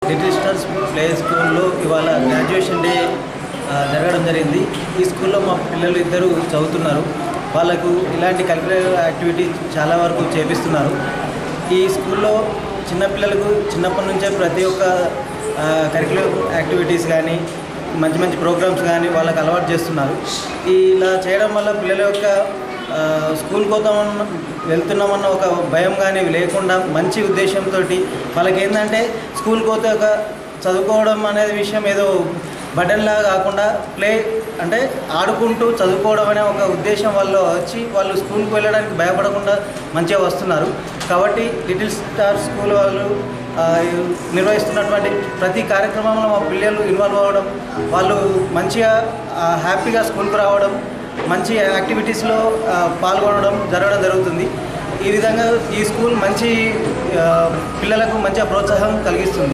Little stars play స్కూల్లో ఇవాళ graduation day జరగడం జరిగింది. ఈ స్కూల్లో మా పిల్లలు ఇద్దరు చదువుతున్నారు. వాళ్ళకు ఇలాంటి కల్చరల్ యాక్టివిటీ చాలా వరకు చేపిస్తున్నారు. ఈ స్కూల్లో చిన్నపిల్లలకు చిన్నప్పటి నుంచే ప్రతి ఒక్క కరిక్యులర్ యాక్టివిటీస్ కానీ మంచి మంచి ప్రోగ్రామ్స్ కానీ వాళ్ళకి అలవాటు చేస్తున్నారు. ఇలా చేయడం వల్ల పిల్లల యొక్క స్కూల్ కోసం వెళ్తున్నామన్న ఒక భయం కానీ లేకుండా మంచి ఉద్దేశంతో వాళ్ళకి ఏంటంటే స్కూల్ పోతే ఒక చదువుకోవడం అనేది విషయం ఏదో బటన్లా కాకుండా ప్లే అంటే ఆడుకుంటూ చదువుకోవడం అనే ఒక ఉద్దేశం వాళ్ళు వచ్చి వాళ్ళు స్కూల్కి వెళ్ళడానికి భయపడకుండా మంచిగా వస్తున్నారు. కాబట్టి లిటిల్ స్టార్ స్కూల్ వాళ్ళు నిర్వహిస్తున్నటువంటి ప్రతి కార్యక్రమంలో మా పిల్లలు ఇన్వాల్వ్ అవ్వడం, వాళ్ళు మంచిగా హ్యాపీగా స్కూల్కి రావడం, మంచి యాక్టివిటీస్లో పాల్గొనడం జరుగుతుంది. ఈ విధంగా ఈ స్కూల్ మంచి పిల్లలకు మంచిగా ప్రోత్సాహం కలిగిస్తుంది.